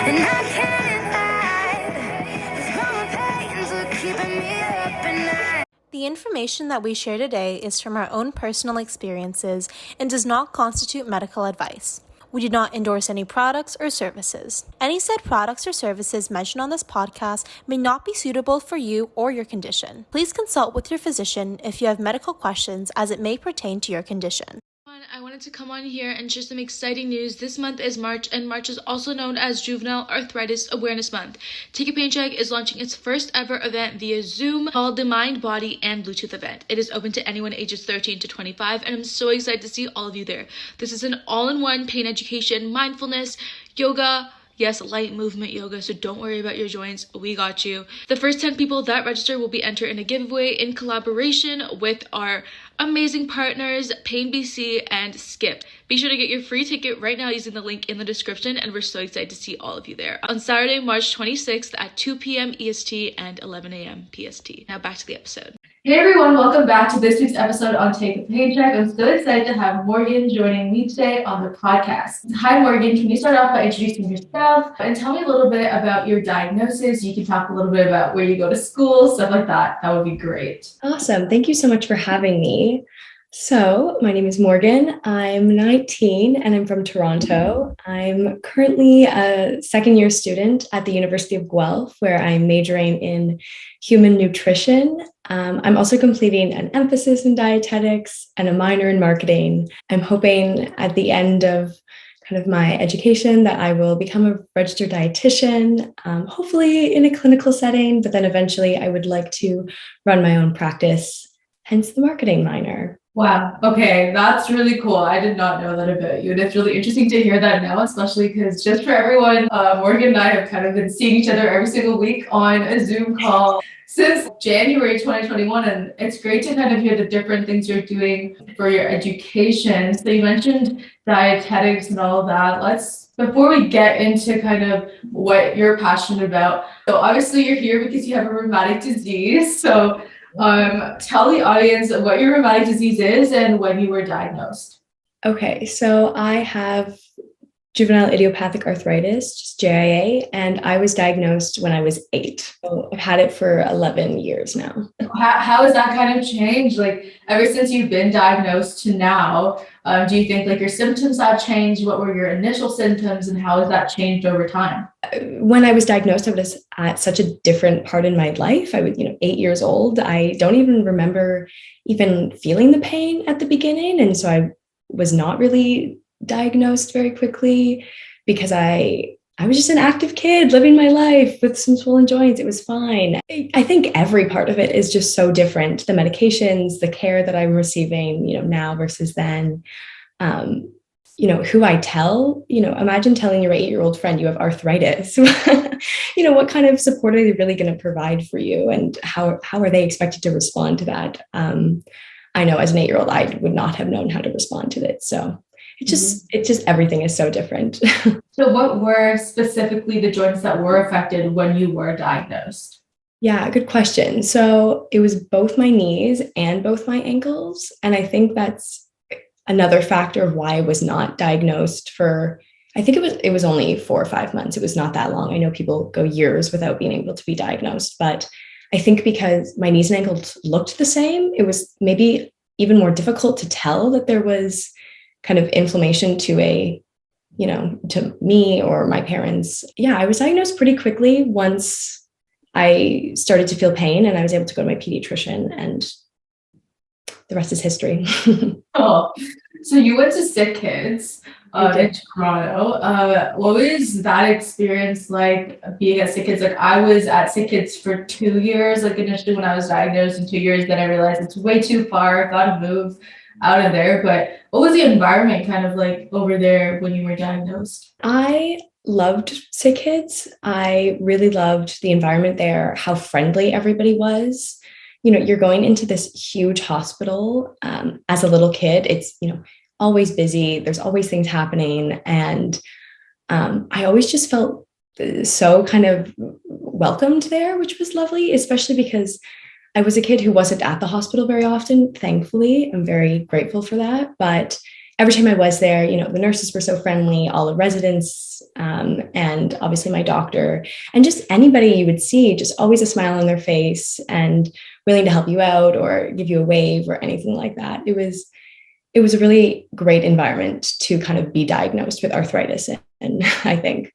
And I can't hide. These growing pains are keeping me up at night. The information that we share today is from our own personal experiences and does not constitute medical advice. We do not endorse any products or services. Any said products or services mentioned on this podcast may not be suitable for you or your condition. Please consult with your physician if you have medical questions as it may pertain to your condition. I wanted to come on here and share some exciting news. This month is March, and March is also known as Juvenile Arthritis Awareness Month. Take a Pain Check is launching its first ever event via Zoom called the Mind, Body, and Bluetooth event. It is open to anyone ages 13 to 25, and I'm so excited to see all of you there. This is an all-in-one pain education, mindfulness, yoga, yes, light movement yoga, so don't worry about your joints. We got you. The first 10 people that register will be entered in a giveaway in collaboration with our amazing partners, Pain BC and Skip. Be sure to get your free ticket right now using the link in the description, and we're so excited to see all of you there on Saturday, March 26th at 2 p.m. EST and 11 a.m. PST. Now back to the episode. Hey everyone, welcome back to this week's episode on Take a Paycheck. I'm so excited to have Morgan joining me today on the podcast. Hi Morgan, can you start off by introducing yourself and tell me a little bit about your diagnosis? You can talk a little bit about where you go to school, stuff like that. That would be great. Awesome. Thank you so much for having me. So my name is Morgan. I'm 19 and I'm from Toronto. I'm currently a second-year student at the University of Guelph, where I'm majoring in human nutrition. I'm also completing an emphasis in dietetics and a minor in marketing. I'm hoping at the end of kind of my education that I will become a registered dietitian, hopefully in a clinical setting, but then eventually I would like to run my own practice, hence the marketing minor. Wow. Okay. That's really cool. I did not know that about you. And it's really interesting to hear that now, especially because just for everyone, Morgan and I have kind of been seeing each other every single week on a Zoom call since January 2021. And it's great to kind of hear the different things you're doing for your education. So you mentioned dietetics and all of that. Before we get into kind of what you're passionate about. So obviously you're here because you have a rheumatic disease. So tell the audience what your rheumatic disease is and when you were diagnosed. Okay, so I have juvenile idiopathic arthritis, just JIA, and I was diagnosed when I was 8. So I've had it for 11 years now. How has that kind of changed? Like ever since you've been diagnosed to now, do you think like your symptoms have changed? What were your initial symptoms and how has that changed over time? When I was diagnosed, I was at such a different part in my life. I was, 8 years old. I don't even remember even feeling the pain at the beginning. And so I was not really diagnosed very quickly because I was just an active kid living my life with some swollen joints. It was fine. I think every part of it is just so different. The medications, the care that I'm receiving, now versus then. Who I tell, imagine telling your 8-year-old friend you have arthritis. What kind of support are they really going to provide for you? And how are they expected to respond to that? I know as an 8-year-old, I would not have known how to respond to it. So it just everything is so different. So what were specifically the joints that were affected when you were diagnosed? Yeah, good question. So it was both my knees and both my ankles. And I think that's another factor of why I was not diagnosed for, I think it was only 4 or 5 months. It was not that long. I know people go years without being able to be diagnosed, but I think because my knees and ankles looked the same, it was maybe even more difficult to tell that there was kind of inflammation to to me or my parents. Yeah, I was diagnosed pretty quickly once I started to feel pain and I was able to go to my pediatrician, and the rest is history. Oh, so you went to Sick Kids in Toronto. What was that experience like being at Sick Kids? Like I was at Sick Kids for 2 years, like initially when I was diagnosed in 2 years, then I realized it's way too far, gotta move out of there. But what was the environment kind of like over there when you were diagnosed? I loved Sick Kids. I really loved the environment there, how friendly everybody was. You're going into this huge hospital as a little kid. It's, always busy. There's always things happening. And I always just felt so kind of welcomed there, which was lovely, especially because I was a kid who wasn't at the hospital very often. Thankfully, I'm very grateful for that. But every time I was there, you know, the nurses were so friendly, all the residents, and obviously my doctor, and just anybody you would see, just always a smile on their face and willing to help you out or give you a wave or anything like that. It was a really great environment to kind of be diagnosed with arthritis in, I think.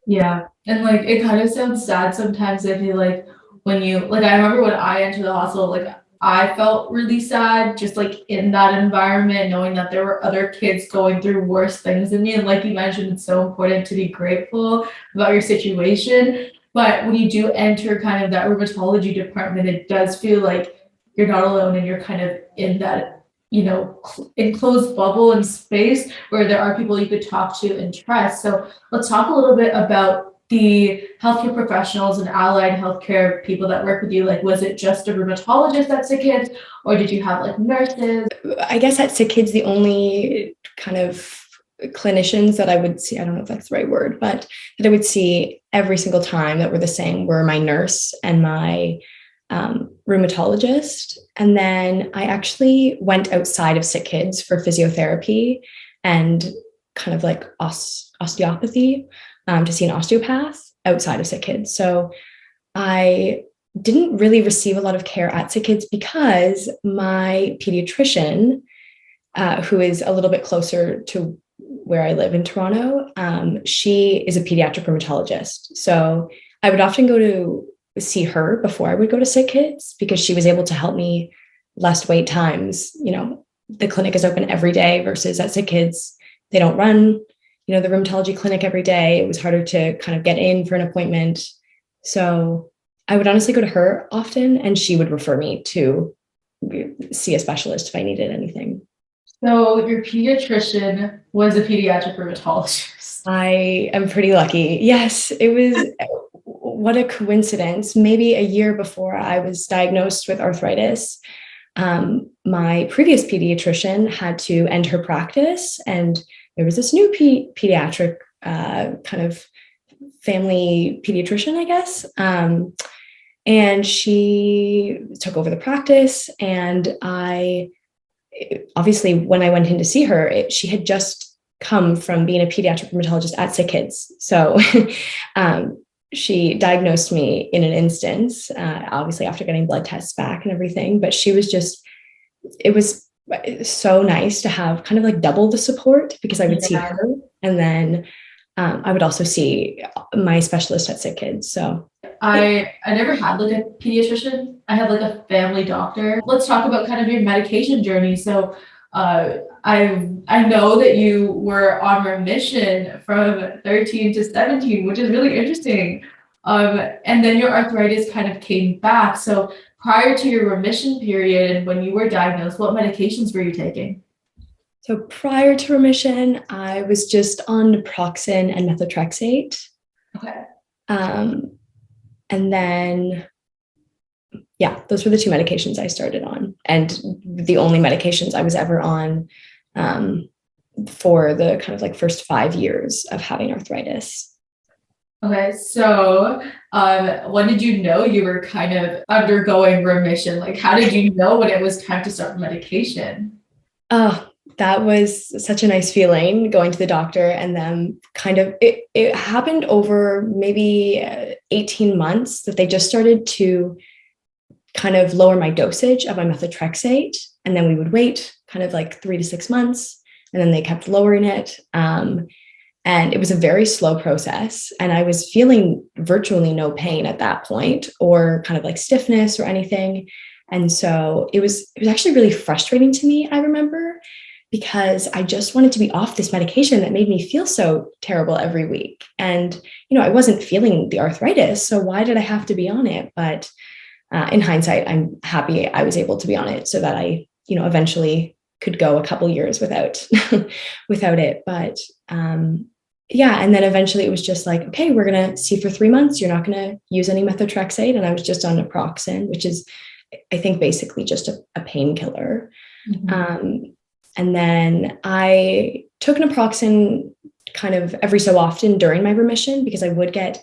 Yeah. And like it kind of sounds sad sometimes. I feel like when you like I remember when I entered the hospital, like I felt really sad just like in that environment, knowing that there were other kids going through worse things than me. And like you mentioned, it's so important to be grateful about your situation. But when you do enter kind of that rheumatology department, it does feel like you're not alone and you're kind of in that, you know, enclosed bubble and space where there are people you could talk to and trust. So let's talk a little bit about the healthcare professionals and allied healthcare people that work with you. Like, was it just a rheumatologist at SickKids, or did you have like nurses? I guess at SickKids, the only kind of clinicians that I would see, I don't know if that's the right word, but that I would see every single time that were the same were my nurse and my rheumatologist. And then I actually went outside of SickKids for physiotherapy and kind of like osteopathy to see an osteopath outside of SickKids. So I didn't really receive a lot of care at SickKids because my pediatrician, who is a little bit closer to where I live in Toronto, she is a pediatric rheumatologist. So I would often go to see her before I would go to SickKids because she was able to help me less wait times. You know, the clinic is open every day versus at SickKids, they don't run, you know, the rheumatology clinic every day. It was harder to kind of get in for an appointment. So I would honestly go to her often and she would refer me to see a specialist if I needed anything. So your pediatrician was a pediatric rheumatologist. I am pretty lucky. Yes, it was. What a coincidence. Maybe a year before I was diagnosed with arthritis, my previous pediatrician had to end her practice, and there was this new pediatric kind of family pediatrician, I guess. And she took over the practice, and obviously when I went in to see her, she had just come from being a pediatric rheumatologist at SickKids. So she diagnosed me in an instance, obviously after getting blood tests back and everything. But she was just, it was so nice to have kind of like double the support because I would see her and then I would also see my specialist at SickKids. So I never had like a pediatrician. I had like a family doctor. Let's talk about kind of your medication journey. So I know that you were on remission from 13 to 17, which is really interesting. And then your arthritis kind of came back. So prior to your remission period and when you were diagnosed, what medications were you taking? So prior to remission, I was just on naproxen and methotrexate. Okay. And then, yeah, those were the two medications I started on, and the only medications I was ever on for the kind of like first 5 years of having arthritis. Okay, so when did you know you were kind of undergoing remission? Like, how did you know when it was time to start medication? Oh, that was such a nice feeling, going to the doctor and then kind of, it happened over maybe 18 months that they just started to kind of lower my dosage of my methotrexate. And then we would wait kind of like 3 to 6 months, and then they kept lowering it. And it was a very slow process. And I was feeling virtually no pain at that point, or kind of like stiffness or anything. And so it was actually really frustrating to me, I remember, because I just wanted to be off this medication that made me feel so terrible every week. And, you know, I wasn't feeling the arthritis, so why did I have to be on it? But in hindsight, I'm happy I was able to be on it so that I, you know, eventually could go a couple years without it. But yeah, and then eventually it was just like, okay, we're going to see for 3 months. You're not going to use any methotrexate. And I was just on naproxen, which is, I think, basically just a painkiller. Mm-hmm. And then I took naproxen kind of every so often during my remission because I would get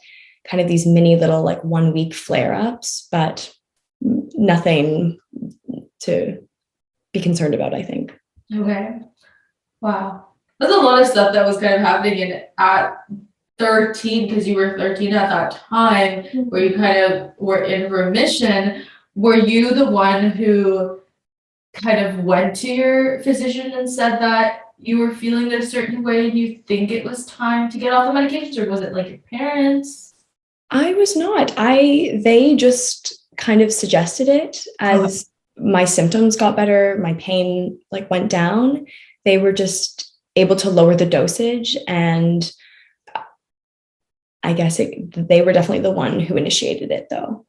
kind of these mini little like 1 week flare-ups, but nothing to be concerned about, I think. Okay. Wow. There's a lot of stuff that was kind of happening at 13, because you were 13 at that time, where you kind of were in remission. Were you the one who kind of went to your physician and said that you were feeling a certain way and you think it was time to get off the medications, or was it like your parents? I was not. They just kind of suggested it as my symptoms got better, my pain like went down. They were just able to lower the dosage, and I guess they were definitely the one who initiated it though.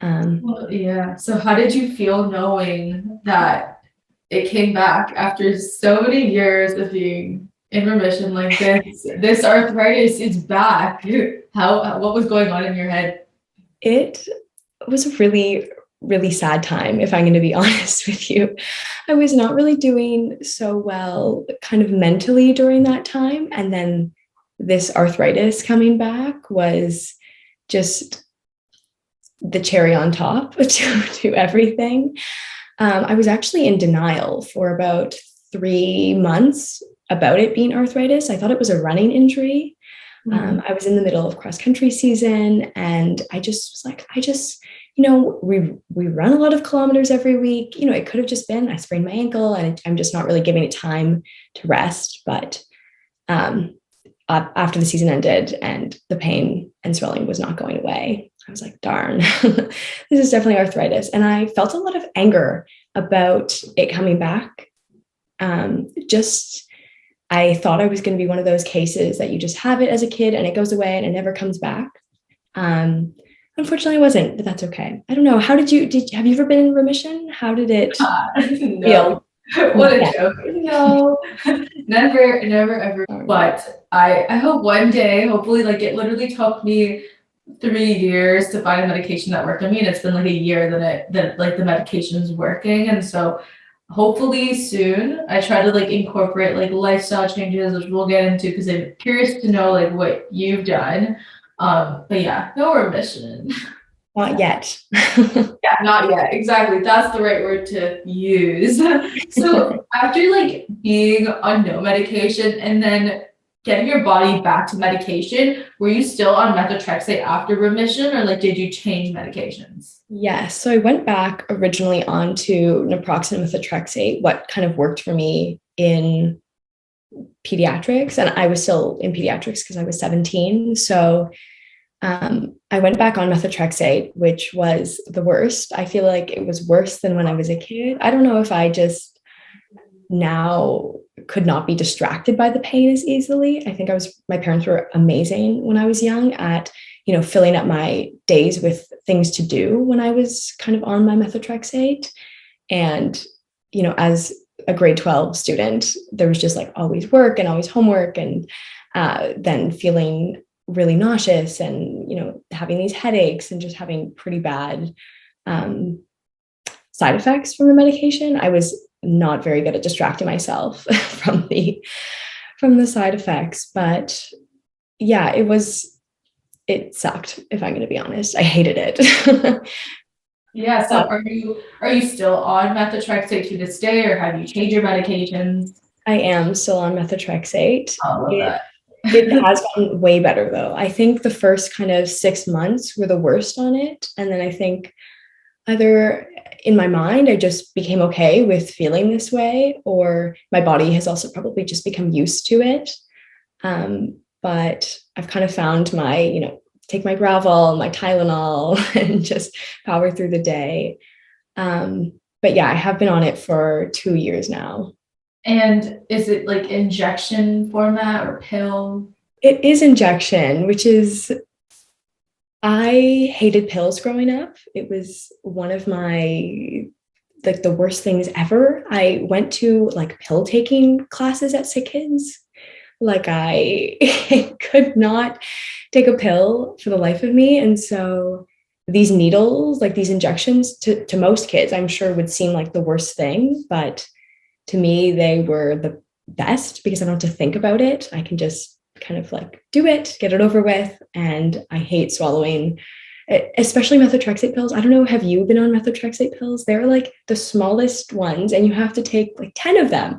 Well, yeah. So how did you feel knowing that it came back after so many years of being in remission like this? This arthritis is back. What was going on in your head? It was a really, really sad time, if I'm going to be honest with you. I was not really doing so well kind of mentally during that time. And then this arthritis coming back was just the cherry on top to everything. I was actually in denial for about 3 months about it being arthritis. I thought it was a running injury. I was in the middle of cross country season, and I just was like, we run a lot of kilometers every week. It could have just been I sprained my ankle and I'm just not really giving it time to rest. But after the season ended and the pain and swelling was not going away, I was like, darn, this is definitely arthritis. And I felt a lot of anger about it coming back. I thought I was going to be one of those cases that you just have it as a kid and it goes away and it never comes back. Unfortunately, I wasn't, but that's okay. I don't know. How have you ever been in remission? How did it feel? What a joke. No, never, ever. But I hope one day, hopefully, like it literally took me 3 years to find a medication that worked on me, and it's been like a year that like the medication is working. And so hopefully soon I try to like incorporate like lifestyle changes, which we'll get into because I'm curious to know like what you've done. But yeah, no remission. Not yet. Yeah, not yet. Exactly. That's the right word to use. So after like being on no medication and then getting your body back to medication, were you still on methotrexate after remission, or like did you change medications? Yes. So I went back originally onto naproxen and methotrexate, what kind of worked for me in pediatrics. And I was still in pediatrics because I was 17. So I went back on methotrexate, which was the worst. I feel like it was worse than when I was a kid. I don't know if I just now could not be distracted by the pain as easily. I think my parents were amazing when I was young at, filling up my days with things to do when I was kind of on my methotrexate. And, as a grade 12 student, there was just like always work and always homework, and then feeling really nauseous and, having these headaches and just having pretty bad side effects from the medication. I was not very good at distracting myself from the side effects. But yeah, it sucked, if I'm going to be honest. I hated it. Yeah. So are you still on methotrexate to this day, or have you changed your medications? I am still on methotrexate. I love that. It has gotten way better though. I think the first kind of 6 months were the worst on it. And then I think either in my mind, I just became okay with feeling this way, or my body has also probably just become used to it. But I've kind of found take my Gravol, my Tylenol, and just power through the day. But yeah, I have been on it for 2 years now. And is it like injection format or pill? It is injection, which is, I hated pills growing up. It was one of my, like the worst things ever. I went to like pill taking classes at Sick Kids. Like I could not take a pill for the life of me. And so these needles, like these injections to most kids, I'm sure would seem like the worst thing, but to me, they were the best because I don't have to think about it. I can just kind of like do it, get it over with. And I hate swallowing, especially methotrexate pills. I don't know, have you been on methotrexate pills? They're like the smallest ones and you have to take like 10 of them.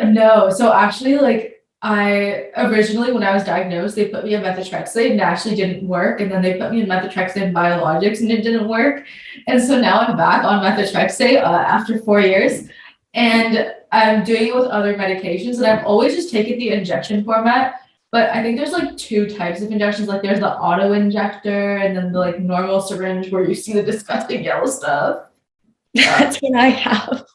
No, so actually, like I originally, when I was diagnosed, they put me on methotrexate and it actually didn't work, and then they put me on methotrexate and biologics and it didn't work, and so now I'm back on methotrexate after 4 years, and I'm doing it with other medications, and I've always just taken the injection format. But I think there's like two types of injections. Like there's the auto injector, and then the like normal syringe where you see the disgusting yellow stuff. That's what I have.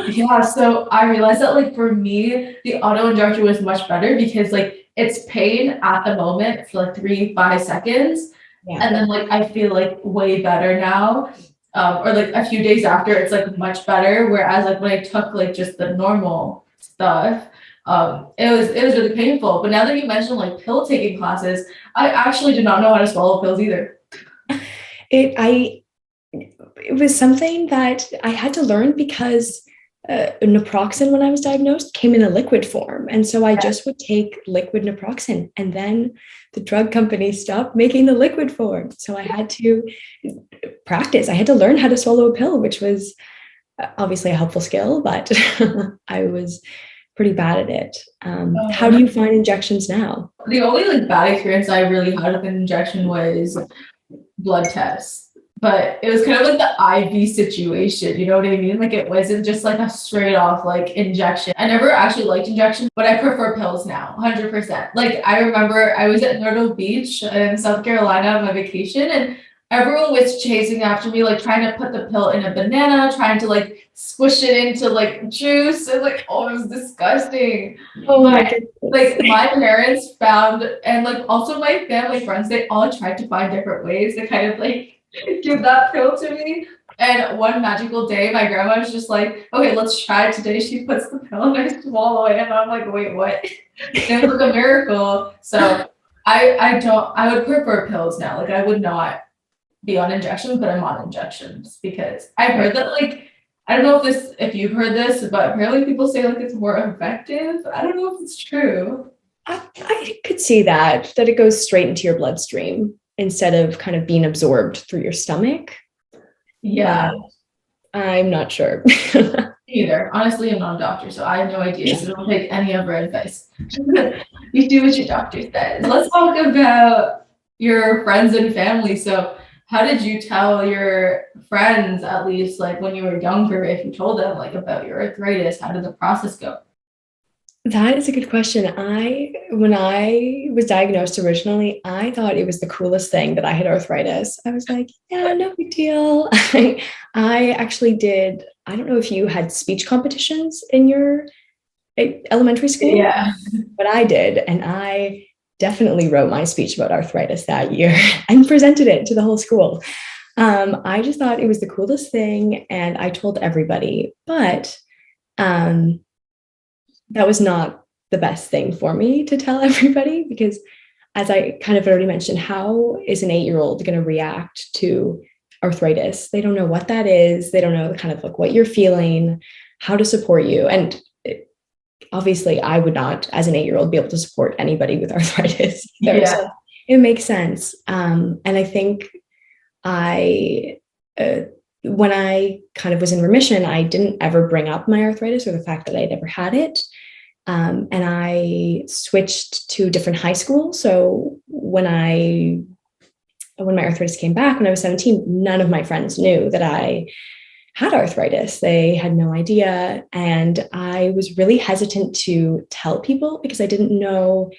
Yeah, so I realized that like for me, the auto injector was much better because like it's pain at the moment for like 3, 5 seconds. Yeah. And then like I feel like way better now. Or like a few days after it's like much better. Whereas like when I took like just the normal stuff, it was really painful. But now that you mentioned like pill taking classes, I actually did not know how to swallow pills either. It was something that I had to learn because naproxen, when I was diagnosed, came in a liquid form. And so I just would take liquid naproxen, and then the drug company stopped making the liquid form. So I had to practice. I had to learn how to swallow a pill, which was obviously a helpful skill, but I was pretty bad at it. How do you find injections now? The only like bad experience I really had with an injection was blood tests. But it was kind of like the IV situation, you know what I mean? Like it wasn't just like a straight off like injection. I never actually liked injections, but I prefer pills now, 100%. Like I remember I was at Myrtle Beach in South Carolina on my vacation, and everyone was chasing after me, like trying to put the pill in a banana, trying to like squish it into like juice. And like, oh, it was disgusting. Oh my But goodness. like my parents found, and like also my family friends, they all tried to find different ways to kind of like give that pill to me. And one magical day, my grandma was just like, okay, let's try it today. She puts the pill and I swallow it. And I'm like, wait, what? It was like a miracle. So I would prefer pills now. Like I would not be on injections, but I'm on injections because I've heard that like, I don't know if you've heard this, but apparently people say like it's more effective. I don't know if it's true. I could see that it goes straight into your bloodstream instead of kind of being absorbed through your stomach. Yeah. I'm not sure. Either. Honestly, I'm not a doctor, so I have no idea. So don't take any of our advice. You do what your doctor says. Let's talk about your friends and family. So how did you tell your friends, at least like when you were younger, if you told them like about your arthritis? How did the process go? That is a good question. When I was diagnosed originally, I thought it was the coolest thing that I had arthritis. I was like, yeah, no big deal. I actually did, I don't know if you had speech competitions in your elementary school. Yeah. But I did. And I definitely wrote my speech about arthritis that year and presented it to the whole school. I just thought it was the coolest thing. And I told everybody, but that was not the best thing for me to tell everybody, because as I kind of already mentioned, how is an 8-year-old going to react to arthritis? They don't know what that is. They don't know kind of like what you're feeling, how to support you. And obviously I would not, as an 8-year-old, be able to support anybody with arthritis. Yeah. So it makes sense. And I think when I kind of was in remission, I didn't ever bring up my arthritis or the fact that I'd ever had it. And I switched to different high school. So when my arthritis came back when I was 17, none of my friends knew that I had arthritis. They had no idea. And I was really hesitant to tell people because I didn't know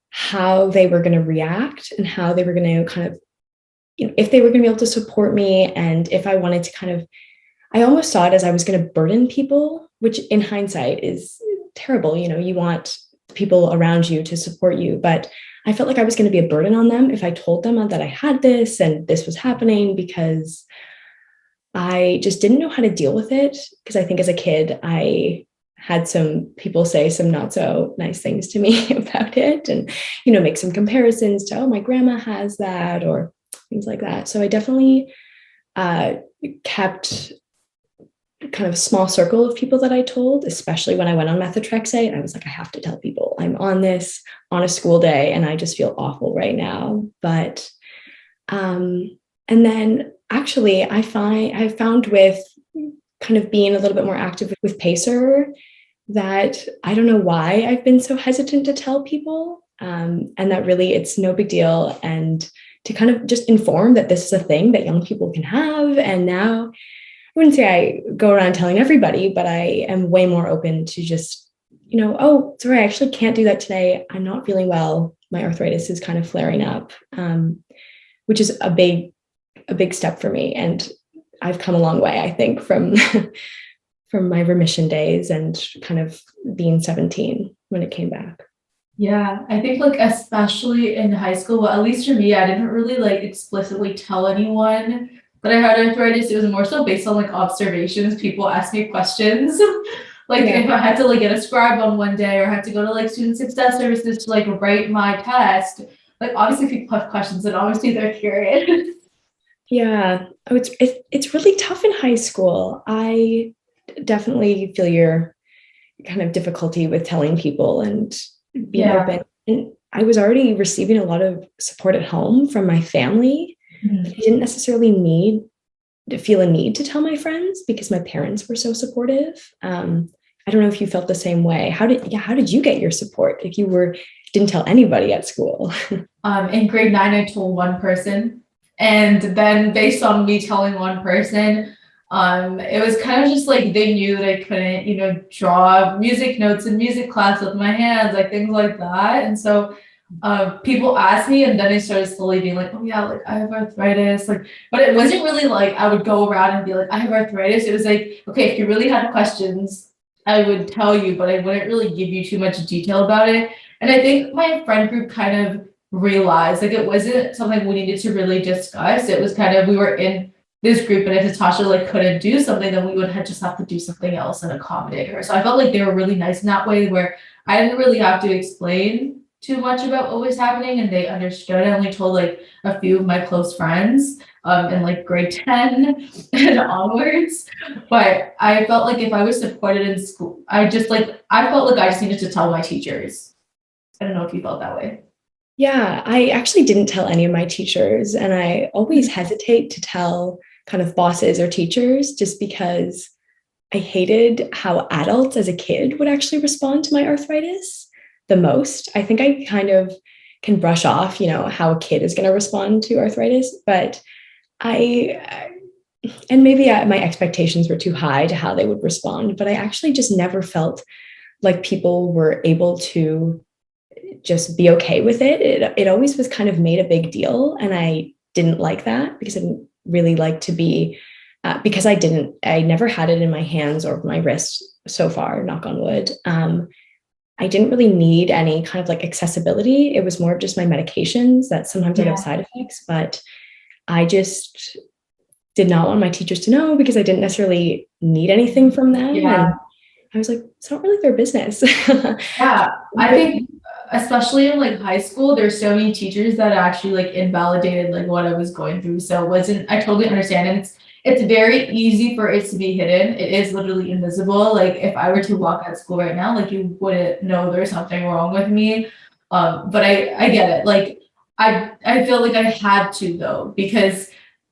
how they were going to react and how they were going to kind of, if they were going to be able to support me, and if I wanted to kind of, I almost saw it as I was going to burden people, which in hindsight is terrible. You want people around you to support you, but I felt like I was going to be a burden on them if I told them that I had this and this was happening, because I just didn't know how to deal with it. Because I think as a kid, I had some people say some not so nice things to me about it, and, make some comparisons to, oh, my grandma has that, or things like that. So I definitely kept kind of a small circle of people that I told, especially when I went on methotrexate. I was like, I have to tell people I'm on this on a school day, and I just feel awful right now. But, and then actually I found with kind of being a little bit more active with Pacer, that I don't know why I've been so hesitant to tell people, and that really it's no big deal. And to kind of just inform that this is a thing that young people can have. And now I wouldn't say I go around telling everybody, but I am way more open to just, oh, sorry, I actually can't do that today. I'm not feeling well. My arthritis is kind of flaring up, which is a big step for me. And I've come a long way, I think, from from my remission days and kind of being 17 when it came back. Yeah, I think like especially in high school, well, at least for me, I didn't really like explicitly tell anyone that I had arthritis. It was more so based on like observations. People ask me questions. Like if I had to like get a scribe on one day or had to go to like student success services to like write my test, like obviously people have questions and obviously they're curious. Yeah. Oh, it's really tough in high school. I definitely feel your kind of difficulty with telling people and being open. And I was already receiving a lot of support at home from my family. I didn't necessarily need to feel a need to tell my friends because my parents were so supportive. I don't know if you felt the same way. How did you get your support if you didn't tell anybody at school? In grade 9, I told one person. And then based on me telling one person, it was kind of just like they knew that I couldn't, draw music notes in music class with my hands, like things like that. And so people asked me, and then I started slowly being like, oh yeah, like I have arthritis, like, but it wasn't really like I would go around and be like, I have arthritis. It was like, okay, if you really had questions, I would tell you, but I wouldn't really give you too much detail about it. And I think my friend group kind of realized like it wasn't something we needed to really discuss. It was kind of we were in this group, and if Natasha like couldn't do something, then we would just have to do something else and accommodate her. So I felt like they were really nice in that way, where I didn't really have to explain too much about what was happening, and they understood. I only told like a few of my close friends in like grade 10 and onwards. But I felt like if I was supported in school, I felt like I just needed to tell my teachers. I don't know if you felt that way. Yeah, I actually didn't tell any of my teachers, and I always hesitate to tell kind of bosses or teachers just because I hated how adults as a kid would actually respond to my arthritis the most. I think I kind of can brush off, how a kid is going to respond to arthritis, but and maybe my expectations were too high to how they would respond, but I actually just never felt like people were able to just be okay with it. It always was kind of made a big deal. And I didn't like that because I didn't really like to be, because I never had it in my hands or my wrist so far, knock on wood. I didn't really need any kind of like accessibility. It was more of just my medications that sometimes I'd have side effects, but I just did not want my teachers to know because I didn't necessarily need anything from them. Yeah. And I was like, it's not really their business. Yeah, I think especially in like high school, there's so many teachers that actually like invalidated like what I was going through. So I totally understand. And it's very easy for it to be hidden. It is literally invisible. Like if I were to walk at school right now, like you wouldn't know there's something wrong with me. But I get it. Like I feel like I had to though, because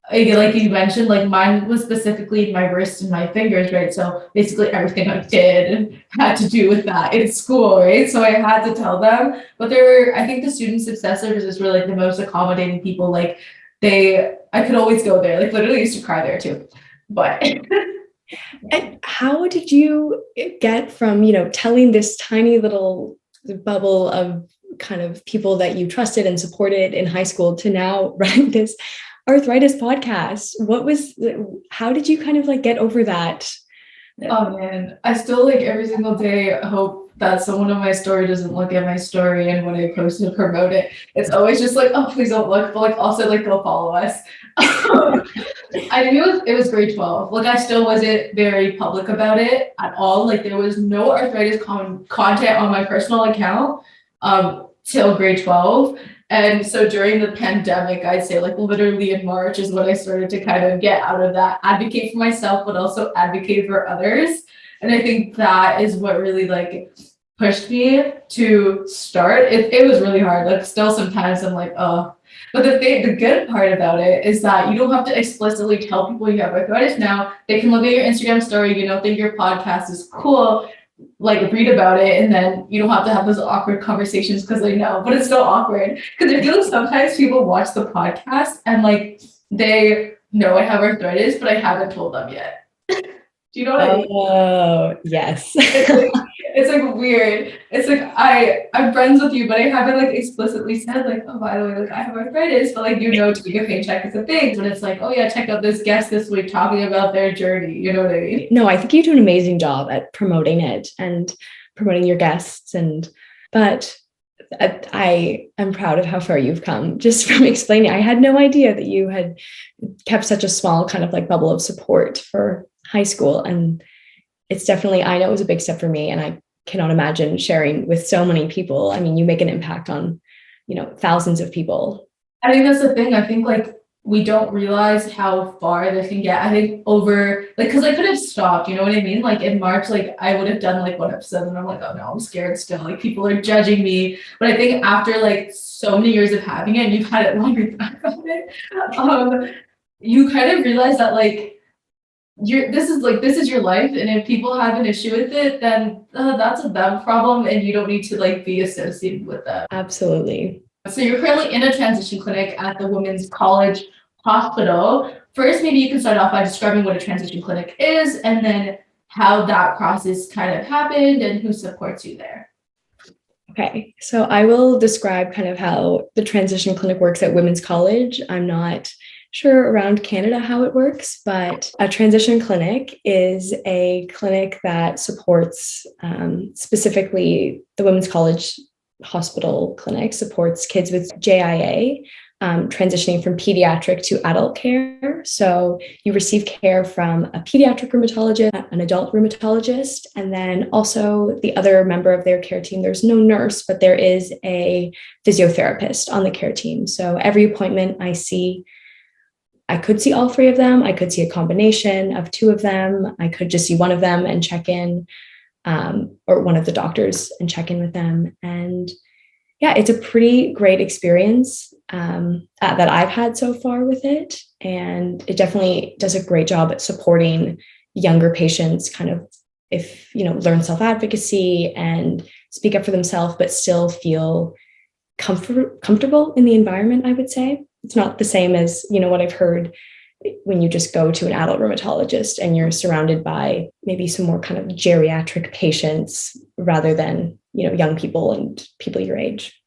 like you mentioned, like mine was specifically my wrist and my fingers, right? So basically everything I did had to do with that in school, right? So I had to tell them. But I think the student success services were like the most accommodating people. Like I could always go there. Like literally used to cry there too. But and how did you get from, telling this tiny little bubble of kind of people that you trusted and supported in high school to now running this arthritis podcast? How did you kind of like get over that? Oh man, I still like every single day hope that someone on my story doesn't look at my story, and when I post to promote it, it's always just like, oh, please don't look, but like also like go follow us. I knew it was grade 12. Like I still wasn't very public about it at all. Like there was no arthritis content on my personal account till grade 12. And so during the pandemic, I'd say like literally in March is when I started to kind of get out of that, advocate for myself, but also advocate for others. And I think that is what really like pushed me to start. It was really hard. Like still sometimes I'm like, oh, but the good part about it is that you don't have to explicitly tell people you have arthritis now. They can look at your Instagram story, think your podcast is cool. like read about it, and then you don't have to have those awkward conversations because I know, but it's still awkward because I feel like sometimes people watch the podcast and like they know I have arthritis, but I haven't told them yet. Do you know what I mean? Oh, yes. It's like weird. It's like I'm friends with you, but I haven't like explicitly said like, oh, by the way, like I have arthritis, but like taking a paycheck is a thing. But it's like, oh yeah, check out this guest this week talking about their journey. You know what I mean? No, I think you do an amazing job at promoting it and promoting your guests. But I am proud of how far you've come just from explaining. I had no idea that you had kept such a small kind of like bubble of support for high school. And it's definitely, I know it was a big step for me, and I cannot imagine sharing with so many people. I mean, you make an impact on, thousands of people. I think that's the thing. I think like we don't realize how far this can get. I think over like, because I could have stopped, you know what I mean? Like in March, like I would have done like one episode and I'm like, oh no, I'm scared still. Like people are judging me. But I think after like so many years of having it, and you've had it longer than I've had it, you kind of realize that like this is your life, and if people have an issue with it, then that's a them problem, and you don't need to like be associated with them. Absolutely. So you're currently in a transition clinic at the Women's College Hospital. First, maybe you can start off by describing what a transition clinic is, and then how that process kind of happened and who supports you there. Okay, so I will describe kind of how the transition clinic works at Women's College. I'm not sure around Canada how it works, but a transition clinic is a clinic that supports specifically the Women's College Hospital clinic supports kids with JIA, transitioning from pediatric to adult care. So you receive care from a pediatric rheumatologist, an adult rheumatologist, and then also the other member of their care team. There's no nurse, but there is a physiotherapist on the care team. So every appointment I could see all three of them. I could see a combination of two of them. I could just see one of them and check in, or one of the doctors and check in with them. And yeah, it's a pretty great experience that I've had so far with it. And it definitely does a great job at supporting younger patients kind of learn self-advocacy and speak up for themselves, but still feel comfortable in the environment, I would say. It's not the same as, what I've heard when you just go to an adult rheumatologist and you're surrounded by maybe some more kind of geriatric patients rather than, young people and people your age.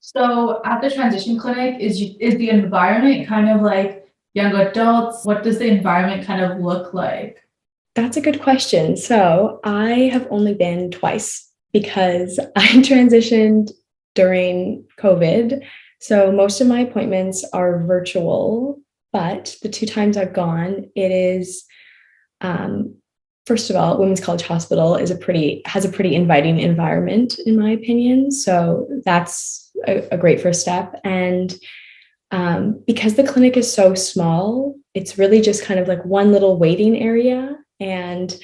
So at the transition clinic, is the environment kind of like young adults? What does the environment kind of look like? That's a good question. So I have only been twice because I transitioned during COVID. So most of my appointments are virtual, but the two times I've gone, it is, first of all, Women's College Hospital has a pretty inviting environment, in my opinion. So that's a great first step. And because the clinic is so small, it's really just kind of like one little waiting area. And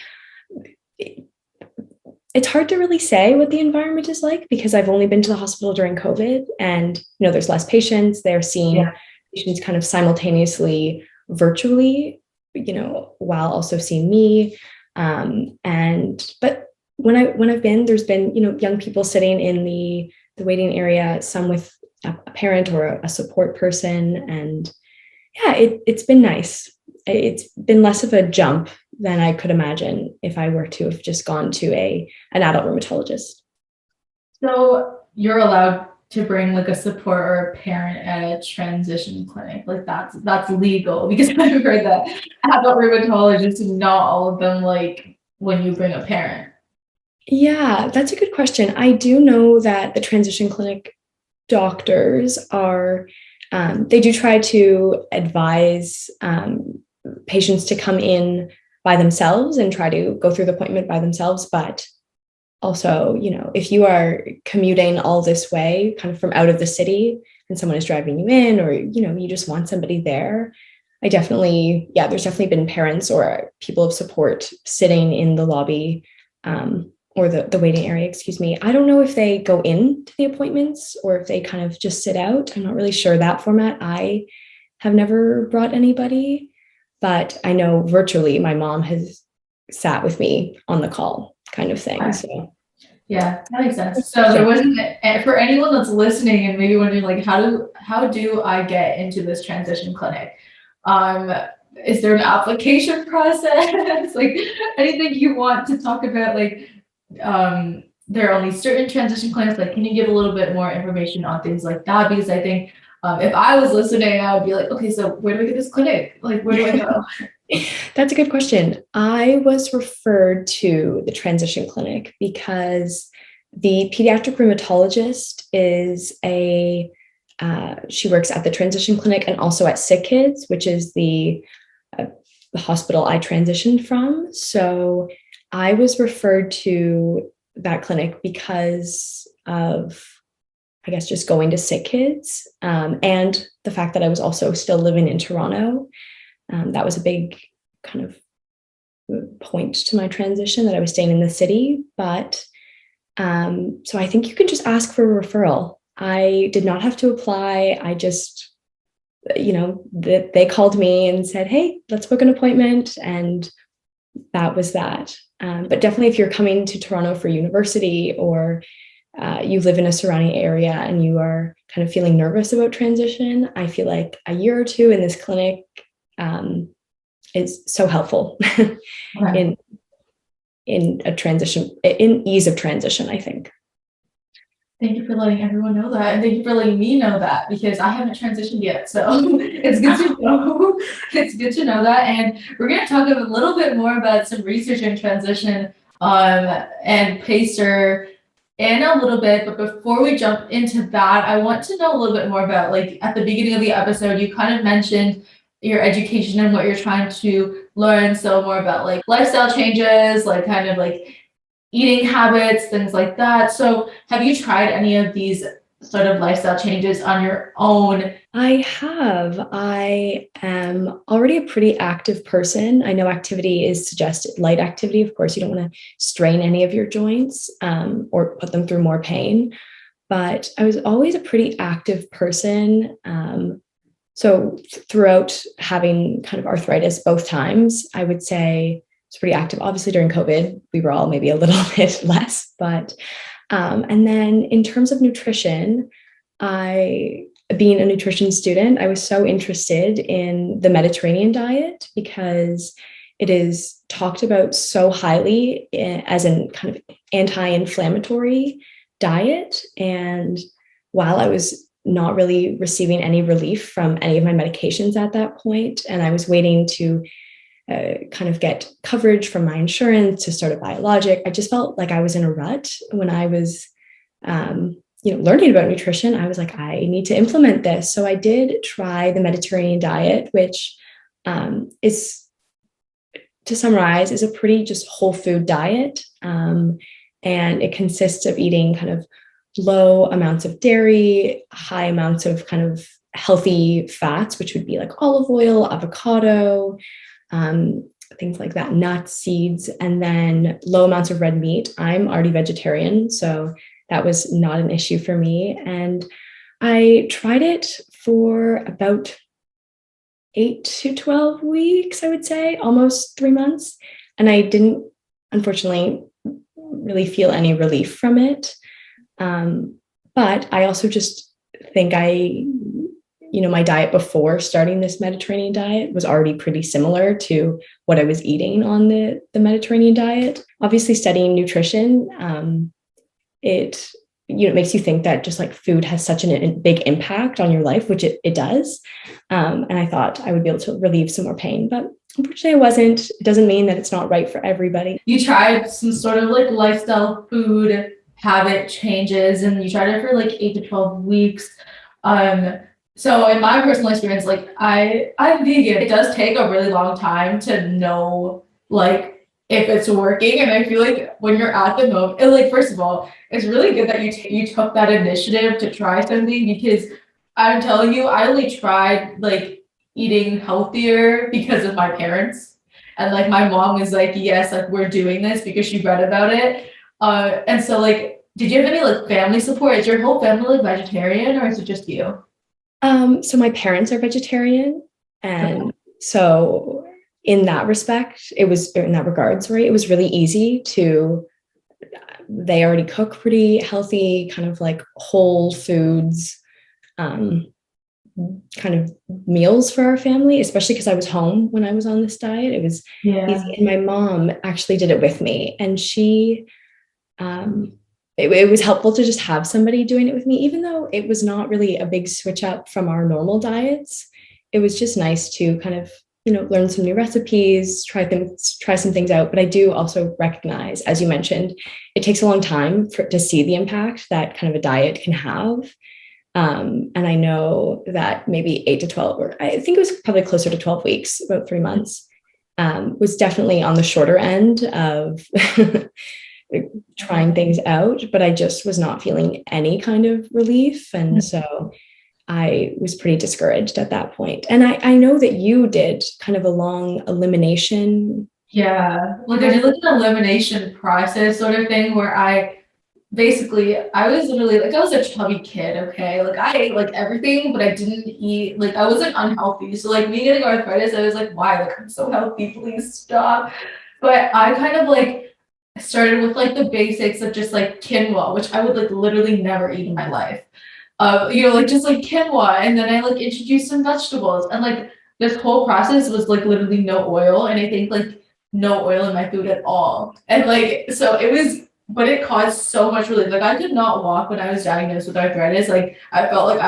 it's hard to really say what the environment is like because I've only been to the hospital during COVID, and there's less patients. They're seeing patients kind of simultaneously virtually, while also seeing me. But when I've been, there's been young people sitting in the waiting area, some with a parent or a support person, and yeah, it's been nice. It's been less of a jump than I could imagine if I were to have just gone to an adult rheumatologist. So you're allowed to bring like a support or a parent at a transition clinic. Like that's legal, because I've heard that adult rheumatologists, not all of them like when you bring a parent. Yeah, that's a good question. I do know that the transition clinic doctors are, they do try to advise patients to come in by themselves and try to go through the appointment by themselves. But also, if you are commuting all this way, kind of from out of the city, and someone is driving you in, or, you just want somebody there, there's definitely been parents or people of support sitting in the lobby, or the waiting area, excuse me. I don't know if they go into the appointments or if they kind of just sit out. I'm not really sure that format. I have never brought anybody, but I know virtually my mom has sat with me on the call kind of thing. So yeah, that makes sense. So there wasn't, for anyone that's listening and maybe wondering like how do I get into this transition clinic? Is there an application process? Like anything you want to talk about? Like there are only certain transition clinics. Like, can you give a little bit more information on things like that? Because I think if I was listening, I would be like, okay, so where do we get this clinic? Like, where do I go? That's a good question. I was referred to the transition clinic because the pediatric rheumatologist is she works at the transition clinic and also at Sick Kids, which is the hospital I transitioned from. So I was referred to that clinic because of, I guess, just going to Sick Kids, and the fact that I was also still living in Toronto. That was a big kind of point to my transition, that I was staying in the city. But so I think you can just ask for a referral. I did not have to apply. I just, they called me and said, hey, let's book an appointment. And that was that. But definitely if you're coming to Toronto for university, or you live in a surrounding area and you are kind of feeling nervous about transition, I feel like a year or two in this clinic is so helpful Okay. in a transition, in ease of transition, I think. Thank you for letting everyone know that, and thank you for letting me know that, because I haven't transitioned yet. So it's good to know. It's good to know that, and we're going to talk a little bit more about some research in transition and PACER in a little bit. But before we jump into that, I want to know a little bit more about, like, at the beginning of the episode, you kind of mentioned your education and what you're trying to learn. So more about like lifestyle changes, like kind of like eating habits, things like that. So have you tried any of these sort of lifestyle changes on your own? I have. I am already a pretty active person. I know activity is suggested, light activity. Of course, you don't want to strain any of your joints or put them through more pain. But I was always a pretty active person. So throughout having kind of arthritis both times, I would say it's pretty active. Obviously during COVID, we were all maybe a little bit less, but, and then in terms of nutrition, being a nutrition student, I was so interested in the Mediterranean diet because it is talked about so highly as a kind of anti-inflammatory diet. And while I was not really receiving any relief from any of my medications at that point, and I was waiting to kind of get coverage from my insurance to start a biologic, I just felt like I was in a rut when I was learning about nutrition. I was like, I need to implement this. So I did try the Mediterranean diet, which is, to summarize, is a pretty just whole food diet. And it consists of eating kind of low amounts of dairy, high amounts of kind of healthy fats, which would be like olive oil, avocado, things like that, nuts, seeds, and then low amounts of red meat. I'm already vegetarian, so that was not an issue for me. And I tried it for about 8 to 12 weeks, I would say, almost 3 months. And I didn't, unfortunately, really feel any relief from it. But I also just think my diet before starting this Mediterranean diet was already pretty similar to what I was eating on the Mediterranean diet. Obviously, studying nutrition, it makes you think that just like food has such a big impact on your life, which it does. And I thought I would be able to relieve some more pain, but unfortunately I wasn't. It doesn't mean that it's not right for everybody. You tried some sort of like lifestyle food habit changes, and you tried it for like 8 to 12 weeks. So in my personal experience, like I'm vegan. It does take a really long time to know like if it's working. And I feel like when you're at the moment, and like, first of all, it's really good that you took that initiative to try something, because I'm telling you, I only tried like eating healthier because of my parents. And like my mom was like, yes, like we're doing this because she read about it. And so like, did you have any like family support? Is your whole family like vegetarian, or is it just you? So my parents are vegetarian. And so in that regards, it was really easy to they already cook pretty healthy, kind of like whole foods, kind of meals for our family, especially because I was home when I was on this diet. It was easy. And my mom actually did it with me. And it was helpful to just have somebody doing it with me, even though it was not really a big switch up from our normal diets. It was just nice to kind of, learn some new recipes, try some things out. But I do also recognize, as you mentioned, it takes a long time to see the impact that kind of a diet can have. And I know that maybe 8 to 12, or I think it was probably closer to 12 weeks, about 3 months, was definitely on the shorter end of trying things out, but I just was not feeling any kind of relief. And so I was pretty discouraged at that point. And I know that you did kind of a long elimination. Yeah, like I did like an elimination process sort of thing where I was literally like, I was a chubby kid, okay? Like I ate like everything, but I didn't eat, like I wasn't unhealthy. So like me getting arthritis, I was like, why? Like I'm so healthy, please stop. But I kind of like started with like the basics of just like quinoa, which I would like literally never eat in my life. Like just like quinoa, and then I like introduced some vegetables, and like this whole process was like literally no oil, and I think like no oil in my food at all. And like so it was, but it caused so much relief. Like I could not walk when I was diagnosed with arthritis. Like I felt like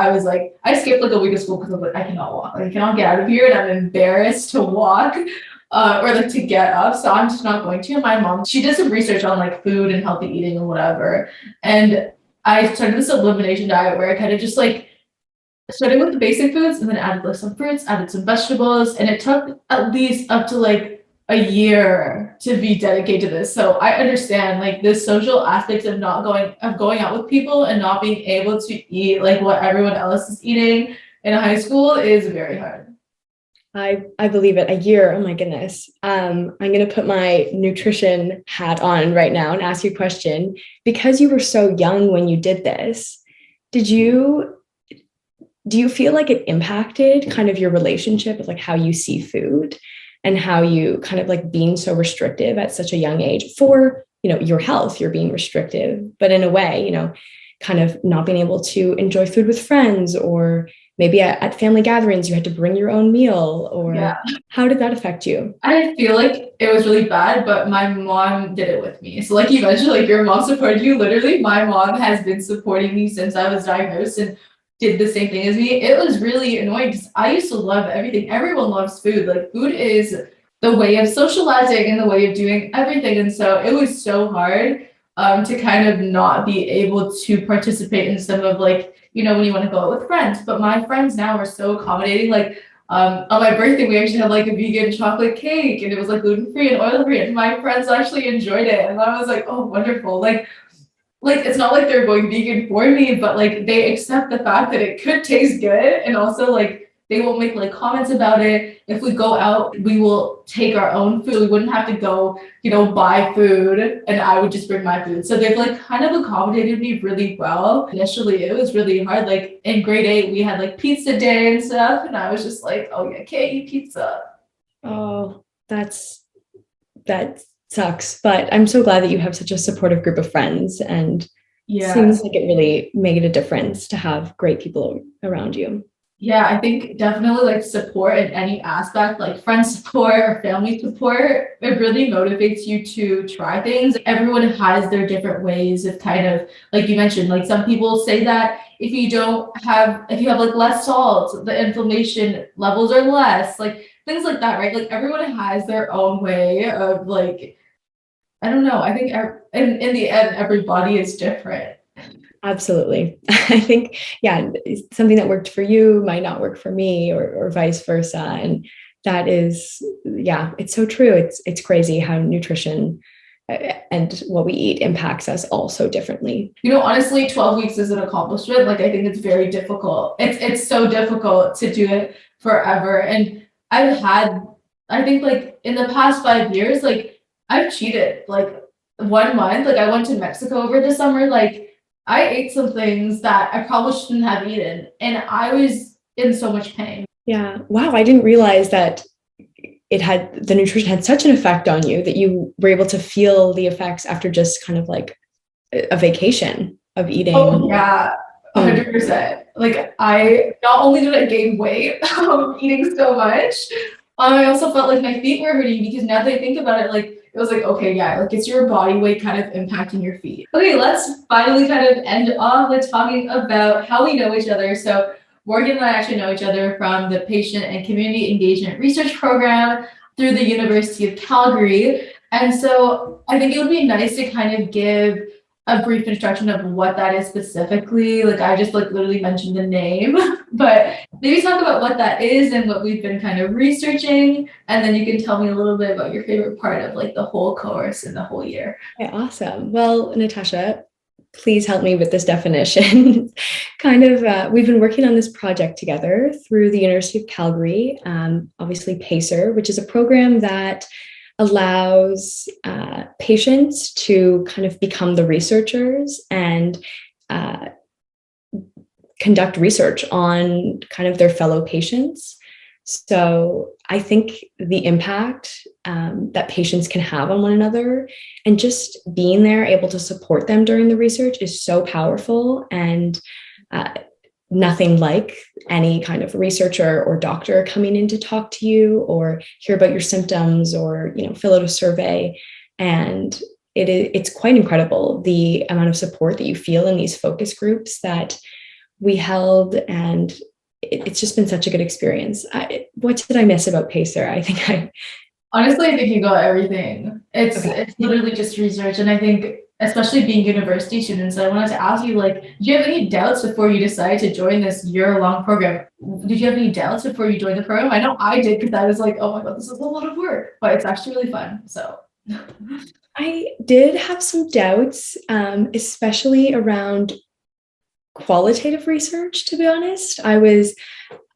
I skipped like a week of school because I was like, I cannot walk. Like I cannot get out of here, and I'm embarrassed to walk. Or like to get up, so I'm just not going to. And my mom, she did some research on like food and healthy eating and whatever, and I started this elimination diet where I kind of just like started with the basic foods and then added like some fruits, added some vegetables, and it took at least up to like a year to be dedicated to this. So I understand like the social aspects of going out with people and not being able to eat like what everyone else is eating in high school is very hard. I believe it. A year. Oh my goodness. I'm going to put my nutrition hat on right now and ask you a question. Because you were so young when you did this, do you feel like it impacted kind of your relationship with like how you see food and how you kind of like being so restrictive at such a young age for, your health? You're being restrictive, but in a way, kind of not being able to enjoy food with friends, or maybe at family gatherings, you had to bring your own meal, or How did that affect you? I feel like it was really bad, but my mom did it with me. So like you mentioned, like your mom supported you. Literally, my mom has been supporting me since I was diagnosed and did the same thing as me. It was really annoying because I used to love everything. Everyone loves food. Like food is the way of socializing and the way of doing everything. And so it was so hard to kind of not be able to participate in some of like, when you want to go out with friends. But my friends now are so accommodating. Like on my birthday, we actually had like a vegan chocolate cake, and it was like gluten-free and oil-free, and my friends actually enjoyed it. And I was like, oh, wonderful. Like it's not like they're going vegan for me, but like they accept the fact that it could taste good. And also like they won't make like comments about it. If we go out, we will take our own food. We wouldn't have to go, buy food, and I would just bring my food. So they've like kind of accommodated me really well. Initially, it was really hard. Like in grade 8, we had like pizza day and stuff. And I was just like, oh yeah, can't eat pizza. Oh, that sucks. But I'm so glad that you have such a supportive group of friends, and seems like it really made a difference to have great people around you. Yeah, I think definitely like support in any aspect, like friend support or family support, it really motivates you to try things. Everyone has their different ways of kind of, like you mentioned, like some people say that if you have like less salt, the inflammation levels are less, like things like that, right? Like everyone has their own way of like, I don't know. I think in the end, everybody is different. Absolutely. I think, something that worked for you might not work for me, or vice versa. And that is, it's so true. It's crazy how nutrition and what we eat impacts us all so differently. Honestly, 12 weeks is an accomplishment. Like, I think it's very difficult. It's so difficult to do it forever. And I think like in the past 5 years, like I've cheated like 1 month. Like I went to Mexico over the summer. Like I ate some things that I probably shouldn't have eaten, and I was in so much pain. Yeah. Wow. I didn't realize that the nutrition had such an effect on you that you were able to feel the effects after just kind of like a vacation of eating. Oh yeah, 100%. Like I not only did I gain weight eating so much, I also felt like my feet were hurting because now that I think about it, like it was like, okay, yeah, like it's your body weight kind of impacting your feet. Okay, let's finally kind of end off with talking about how we know each other. So Morgan and I actually know each other from the Patient and Community Engagement Research Program through the University of Calgary. And so I think it would be nice to kind of give a brief introduction of what that is specifically. Like I just like literally mentioned the name, but maybe talk about what that is and what we've been kind of researching. And then you can tell me a little bit about your favorite part of like the whole course and the whole year. Okay, awesome. Well, Natasha, please help me with this definition. We've been working on this project together through the University of Calgary, obviously PACER, which is a program that allows patients to kind of become the researchers and conduct research on kind of their fellow patients. So I think the impact that patients can have on one another and just being there, able to support them during the research is so powerful, and nothing like any kind of researcher or doctor coming in to talk to you or hear about your symptoms or, you know, fill out a survey. And it's quite incredible the amount of support that you feel in these focus groups that we held, and it's just been such a good experience. What did I miss about PACER? Honestly, I think you got everything. It's literally just research, and I think especially being university students, I wanted to ask you, like, did you have any doubts before you decided to join this year-long program? Did you have any doubts before you joined the program? I know I did, because I was like, oh my god, this is a lot of work, but it's actually really fun. So I did have some doubts, especially around qualitative research, to be honest. I was,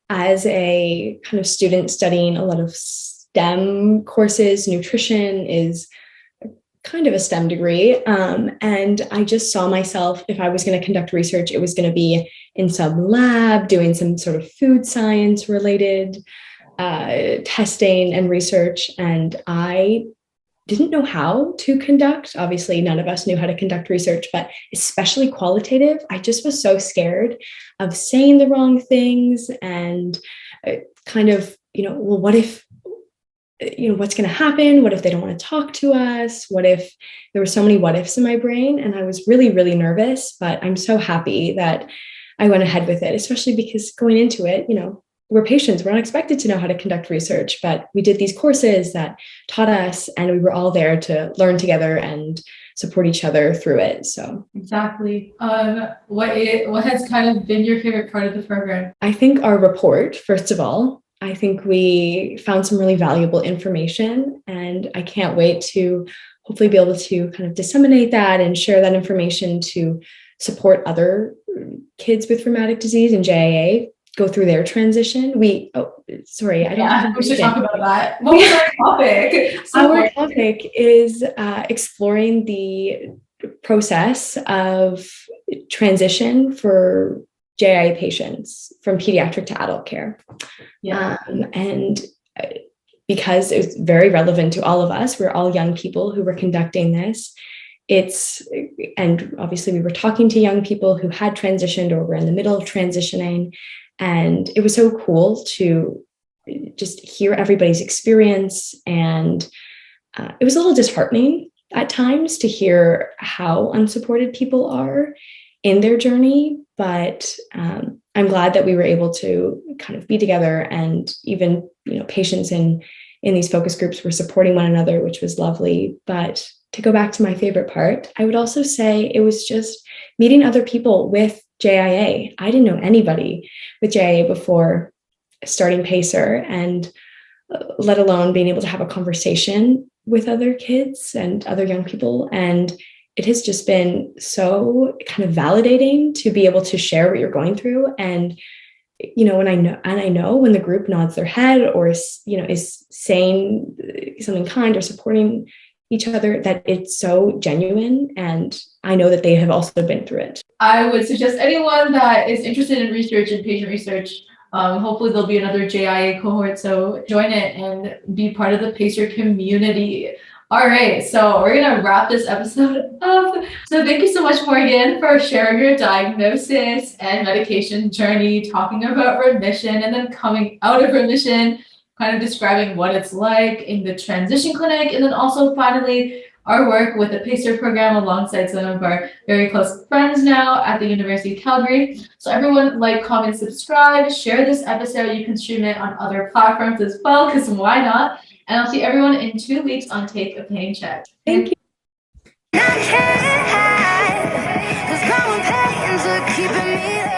as a kind of student studying a lot of STEM courses, nutrition is kind of a STEM degree. And I just saw myself, if I was going to conduct research, it was going to be in some lab doing some sort of food science related testing and research. And I didn't know how to conduct. Obviously, none of us knew how to conduct research, but especially qualitative. I just was so scared of saying the wrong things and kind of, well, what if, what's going to happen? What if they don't want to talk to us? What if there were so many what ifs in my brain? And I was really, really nervous, but I'm so happy that I went ahead with it, especially because going into it, we're patients. We're not expected to know how to conduct research, but we did these courses that taught us, and we were all there to learn together and support each other through it. So exactly. What has kind of been your favorite part of the program? I think our report, first of all, I think we found some really valuable information, and I can't wait to hopefully be able to kind of disseminate that and share that information to support other kids with rheumatic disease and JIA go through their transition. We should talk about that. What was our topic? Our topic is exploring the process of transition for JIA patients from pediatric to adult care. Yeah. And because it's very relevant to all of us, we're all young people who were conducting this. And obviously we were talking to young people who had transitioned or were in the middle of transitioning. And it was so cool to just hear everybody's experience. And it was a little disheartening at times to hear how unsupported people are in their journey. But I'm glad that we were able to kind of be together, and even, patients in these focus groups were supporting one another, which was lovely. But to go back to my favorite part, I would also say it was just meeting other people with JIA. I didn't know anybody with JIA before starting PACER, and let alone being able to have a conversation with other kids and other young people. And it has just been so kind of validating to be able to share what you're going through. And, when I know when the group nods their head or, is saying something kind or supporting each other, that it's so genuine, and I know that they have also been through it. I would suggest anyone that is interested in research and patient research, hopefully there'll be another JIA cohort, so join it and be part of the PACER community. All right, so we're gonna wrap this episode up. So thank you so much, Morgan, for sharing your diagnosis and medication journey, talking about remission and then coming out of remission, kind of describing what it's like in the transition clinic, and then also finally our work with the PACER program alongside some of our very close friends now at the University of Calgary. So everyone like, comment, subscribe, share this episode. You can stream it on other platforms as well, because why not? And I'll see everyone in 2 weeks on Take a Pain Check. Thank you. I can't hide, 'cause growing pains are keeping me